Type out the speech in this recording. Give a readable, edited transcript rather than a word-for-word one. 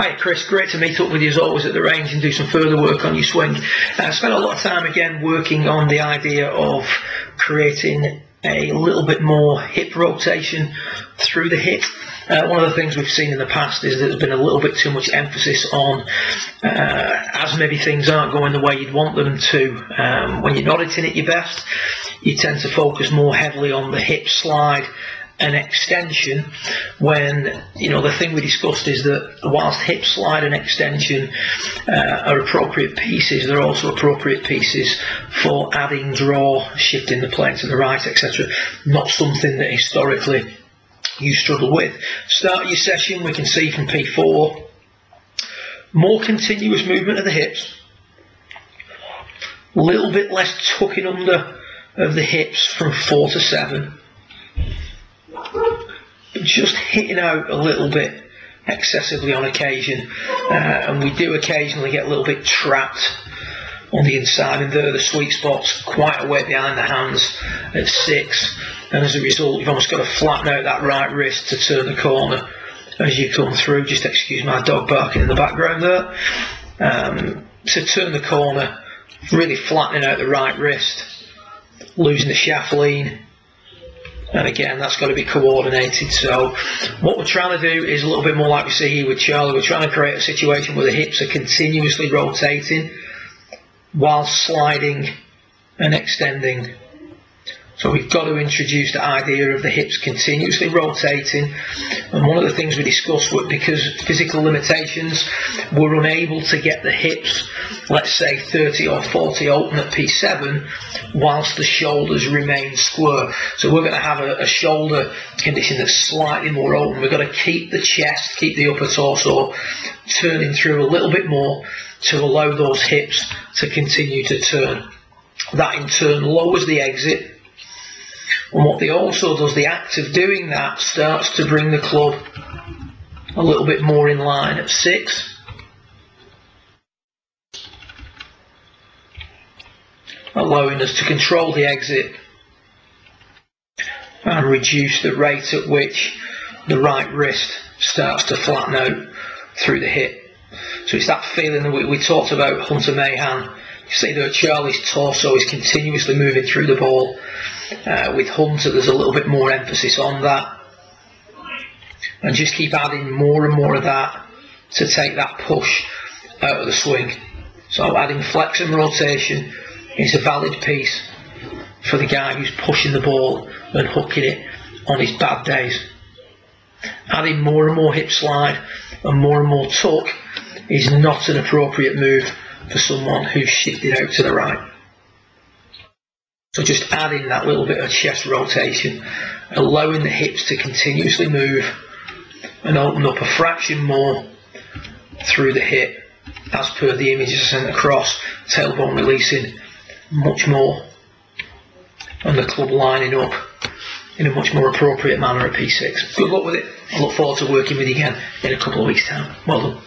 Hi Chris, great to meet up with you as always at the range and do some further work on your swing. I spent a lot of time again working on the idea of creating a little bit more hip rotation through the hip. One of the things we've seen in the past is that there's been a little bit too much emphasis on, as maybe things aren't going the way you'd want them to, when you're not hitting at your best, you tend to focus more heavily on the hip slide and extension, when, you know, the thing we discussed is that whilst hip slide and extension are appropriate pieces, they're also appropriate pieces for adding draw, shifting the plane to the right, etc. Not something that historically you struggle with. Start your session, we can see from P4, more continuous movement of the hips, a little bit less tucking under of the hips from 4 to 7. Just hitting out a little bit excessively on occasion, and we do occasionally get a little bit trapped on the inside, and there are the sweet spots quite a way behind the hands at 6, and as a result you've almost got to flatten out that right wrist to turn the corner as you come through. Just excuse my dog barking in the background there. To turn the corner, really flattening out the right wrist, losing the shaft lean. And again, that's got to be coordinated. So what we're trying to do is a little bit more like we see here with Charlie. We're trying to create a situation where the hips are continuously rotating while sliding and extending. So we've got to introduce the idea of the hips continuously rotating. And one of the things we discussed was, because physical limitations, we're unable to get the hips, let's say 30 or 40 open at P7, whilst the shoulders remain square. So we're going to have a shoulder condition that's slightly more open. We've got to keep the chest, keep the upper torso turning through a little bit more to allow those hips to continue to turn. That in turn lowers the exit. And what they also does, the act of doing that starts to bring the club a little bit more in line at 6. Allowing us to control the exit and reduce the rate at which the right wrist starts to flatten out through the hip. So it's that feeling that we talked about Hunter Mahan. You see there Charlie's torso is continuously moving through the ball. With Hunter there's a little bit more emphasis on that, and just keep adding more and more of that to take that push out of the swing. So adding flex and rotation is a valid piece for the guy who's pushing the ball and hooking it on his bad days. Adding more and more hip slide and more tuck is not an appropriate move for someone who's shifted out to the right. So just adding that little bit of chest rotation, allowing the hips to continuously move and open up a fraction more through the hip, as per the images sent across. Tailbone releasing much more, and the club lining up in a much more appropriate manner at P6. Good luck with it. I look forward to working with you again in a couple of weeks' time. Well done.